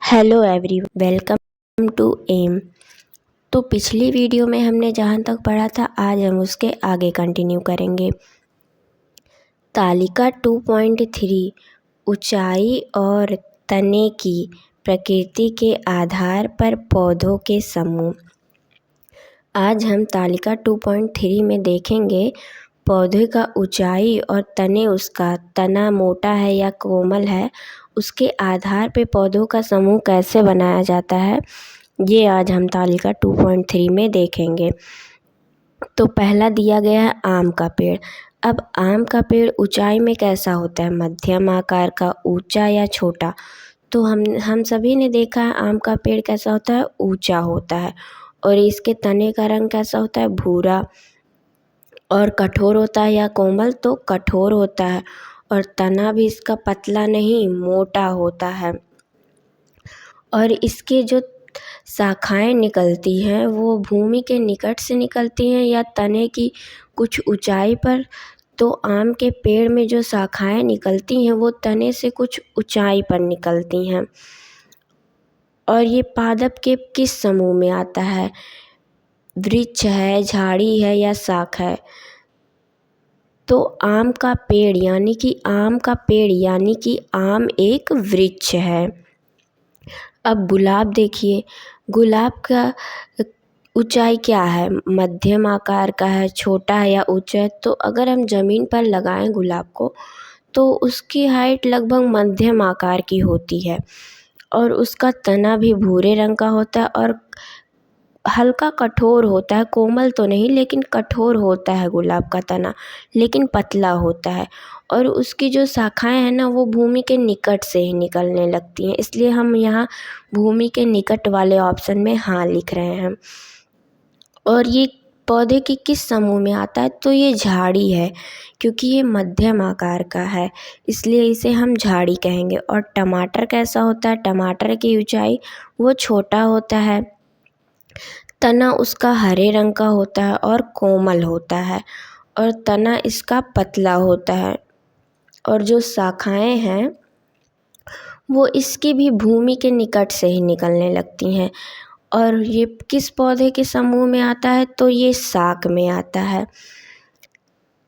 Hello everyone, welcome to M. तो पिछली video में हमने जहाँ तक पढ़ा था आज हम उसके आगे कंटिन्यू करेंगे। तालिका 2.3 ऊंचाई और तने की प्रकृति के आधार पर पौधों के समूह। आज हम तालिका 2.3 में देखेंगे पौधे का ऊंचाई और तने, उसका तना मोटा है या कोमल है, उसके आधार पे पौधों का समूह कैसे बनाया जाता है, ये आज हम तालिका 2.3 में देखेंगे। तो पहला दिया गया है आम का पेड़। अब आम का पेड़ ऊंचाई में कैसा होता है, मध्यम आकार का, ऊंचा या छोटा। तो हम सभी ने देखा है आम का पेड़ कैसा होता है, ऊंचा होता है। और इसके तने का रंग कैसा होता है, भूरा। और कठोर होता है या कोमल, तो कठोर होता है। और तना भी इसका पतला नहीं, मोटा होता है। और इसके जो शाखाएं निकलती हैं वो भूमि के निकट से निकलती हैं या तने की कुछ ऊंचाई पर। तो आम के पेड़ में जो शाखाएं निकलती हैं वो तने से कुछ ऊंचाई पर निकलती हैं। और ये पादप के किस समूह में आता है, वृक्ष है, झाड़ी है या शाख है। तो आम का पेड़ यानी कि आम एक वृक्ष है। अब गुलाब देखिए, गुलाब का ऊंचाई क्या है, मध्यम आकार का है, छोटा है या ऊंचा है। तो अगर हम ज़मीन पर लगाएं गुलाब को तो उसकी हाइट लगभग मध्यम आकार की होती है। और उसका तना भी भूरे रंग का होता है और हल्का कठोर होता है, कोमल तो नहीं लेकिन कठोर होता है गुलाब का तना, लेकिन पतला होता है। और उसकी जो शाखाएं हैं ना वो भूमि के निकट से ही निकलने लगती हैं, इसलिए हम यहाँ भूमि के निकट वाले ऑप्शन में हाँ लिख रहे हैं। और ये पौधे के किस समूह में आता है, तो ये झाड़ी है, क्योंकि ये मध्यम आकार का है इसलिए इसे हम झाड़ी कहेंगे। और टमाटर कैसा होता है, टमाटर की ऊंचाई वो छोटा होता है, तना उसका हरे रंग का होता है और कोमल होता है। और तना इसका पतला होता है। और जो शाखाएं हैं वो इसकी भी भूमि के निकट से ही निकलने लगती हैं। और ये किस पौधे के समूह में आता है, तो ये शाक में आता है।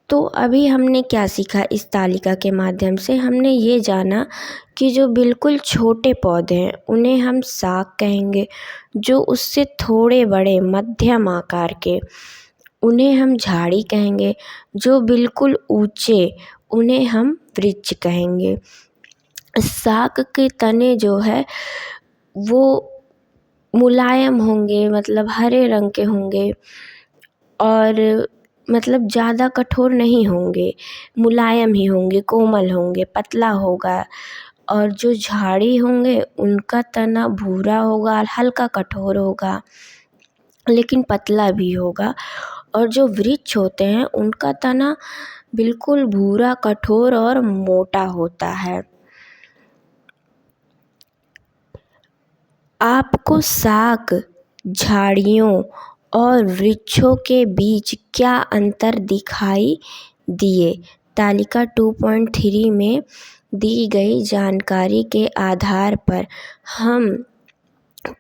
तो अभी हमने क्या सीखा इस तालिका के माध्यम से, हमने ये जाना कि जो बिल्कुल छोटे पौधे हैं उन्हें हम शाक कहेंगे, जो उससे थोड़े बड़े मध्यम आकार के उन्हें हम झाड़ी कहेंगे, जो बिल्कुल ऊंचे उन्हें हम वृक्ष कहेंगे। शाक के तने जो है वो मुलायम होंगे, मतलब हरे रंग के होंगे और मतलब ज़्यादा कठोर नहीं होंगे, मुलायम ही होंगे, कोमल होंगे, पतला होगा। और जो झाड़ी होंगे उनका तना भूरा होगा, हल्का कठोर होगा लेकिन पतला भी होगा। और जो वृक्ष होते हैं उनका तना बिल्कुल भूरा, कठोर और मोटा होता है। आपको शाक, झाड़ियों और वृक्षों के बीच क्या अंतर दिखाई दिए, तालिका 2.3 में दी गई जानकारी के आधार पर हम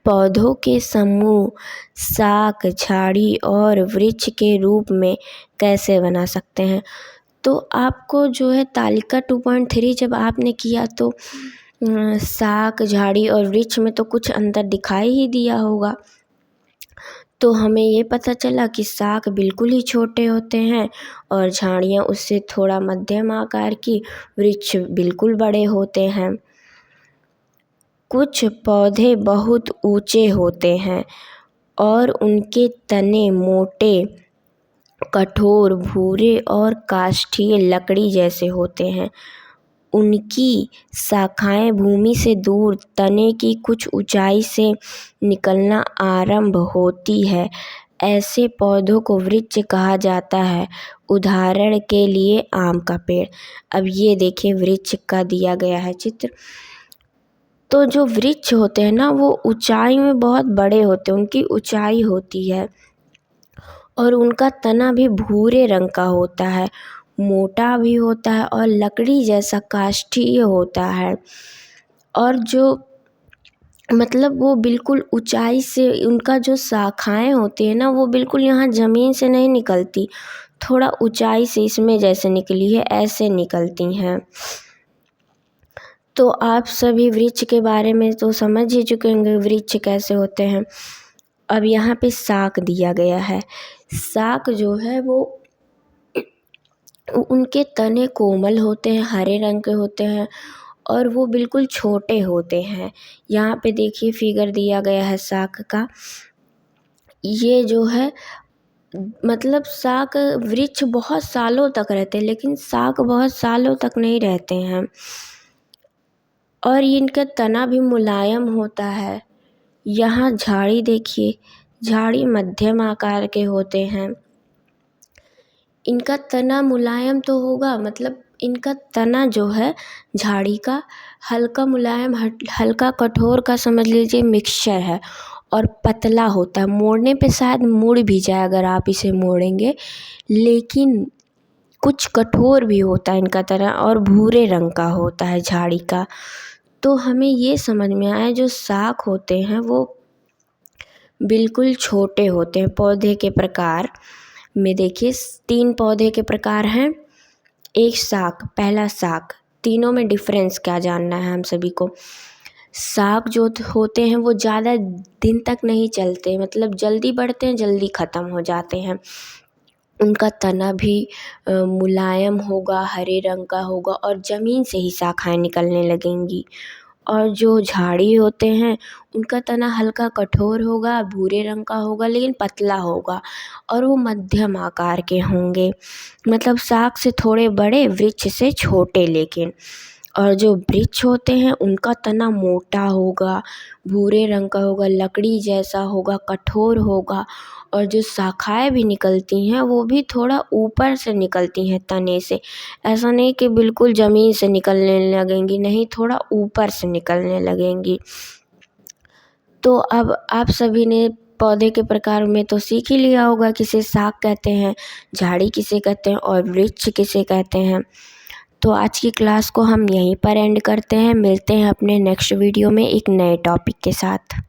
पौधों के समूह शाक, झाड़ी और वृक्ष के रूप में कैसे बना सकते हैं। तो आपको जो है तालिका 2.3 जब आपने किया तो शाक, झाड़ी और वृक्ष में तो कुछ अंतर दिखाई ही दिया होगा। तो हमें ये पता चला कि शाक बिल्कुल ही छोटे होते हैं और झाड़ियाँ उससे थोड़ा मध्यम आकार की, वृक्ष बिल्कुल बड़े होते हैं। कुछ पौधे बहुत ऊंचे होते हैं और उनके तने मोटे, कठोर, भूरे और काष्ठीय लकड़ी जैसे होते हैं। उनकी शाखाएं भूमि से दूर तने की कुछ ऊंचाई से निकलना आरंभ होती है। ऐसे पौधों को वृक्ष कहा जाता है, उदाहरण के लिए आम का पेड़। अब ये देखिए वृक्ष का दिया गया है चित्र। तो जो वृक्ष होते हैं ना वो ऊंचाई में बहुत बड़े होते हैं, उनकी ऊंचाई होती है और उनका तना भी भूरे रंग का होता है, मोटा भी होता है और लकड़ी जैसा काष्ठीय होता है। और जो मतलब वो बिल्कुल ऊंचाई से, उनका जो शाखाएं होती है ना, वो बिल्कुल यहाँ ज़मीन से नहीं निकलती, थोड़ा ऊंचाई से इसमें जैसे निकली है ऐसे निकलती हैं। तो आप सभी वृक्ष के बारे में तो समझ ही चुके होंगे वृक्ष कैसे होते हैं। अब यहाँ पे शाख दिया गया है। शाख जो है वो उनके तने कोमल होते हैं, हरे रंग के होते हैं और वो बिल्कुल छोटे होते हैं। यहाँ पे देखिए फिगर दिया गया है शाख का। ये जो है मतलब शाख वृक्ष बहुत सालों तक रहते हैं, लेकिन शाख बहुत सालों तक नहीं रहते हैं और इनका तना भी मुलायम होता है। यहाँ झाड़ी देखिए, झाड़ी मध्यम आकार के होते हैं। इनका तना मुलायम तो होगा, मतलब इनका तना जो है झाड़ी का हल्का मुलायम हल्का कठोर का समझ लीजिए मिक्सचर है और पतला होता है। मोड़ने पे शायद मुड़ भी जाए अगर आप इसे मोड़ेंगे, लेकिन कुछ कठोर भी होता है इनका तना और भूरे रंग का होता है झाड़ी का। तो हमें ये समझ में आया जो शाख होते हैं वो बिल्कुल छोटे होते हैं। पौधे के प्रकार में देखिए 3 पौधे के प्रकार हैं। एक शाख, पहला शाख, तीनों में डिफरेंस क्या जानना है हम सभी को। शाख जो होते हैं वो ज़्यादा दिन तक नहीं चलते, मतलब जल्दी बढ़ते हैं जल्दी ख़त्म हो जाते हैं। उनका तना भी मुलायम होगा, हरे रंग का होगा और ज़मीन से ही शाखाएं निकलने लगेंगी। और जो झाड़ी होते हैं उनका तना हल्का कठोर होगा, भूरे रंग का होगा लेकिन पतला होगा और वो मध्यम आकार के होंगे, मतलब शाख से थोड़े बड़े, वृक्ष से छोटे लेकिन। और जो वृक्ष होते हैं उनका तना मोटा होगा, भूरे रंग का होगा, लकड़ी जैसा होगा, कठोर होगा और जो शाखाएं भी निकलती हैं वो भी थोड़ा ऊपर से निकलती हैं तने से। ऐसा नहीं कि बिल्कुल ज़मीन से निकलने लगेंगी, नहीं, थोड़ा ऊपर से निकलने लगेंगी। तो अब आप सभी ने पौधे के प्रकार में तो सीख ही लिया होगा किसे शाख कहते हैं, झाड़ी किसे कहते हैं और वृक्ष किसे कहते हैं। तो आज की क्लास को हम यहीं पर एंड करते हैं। मिलते हैं अपने नेक्स्ट वीडियो में एक नए टॉपिक के साथ।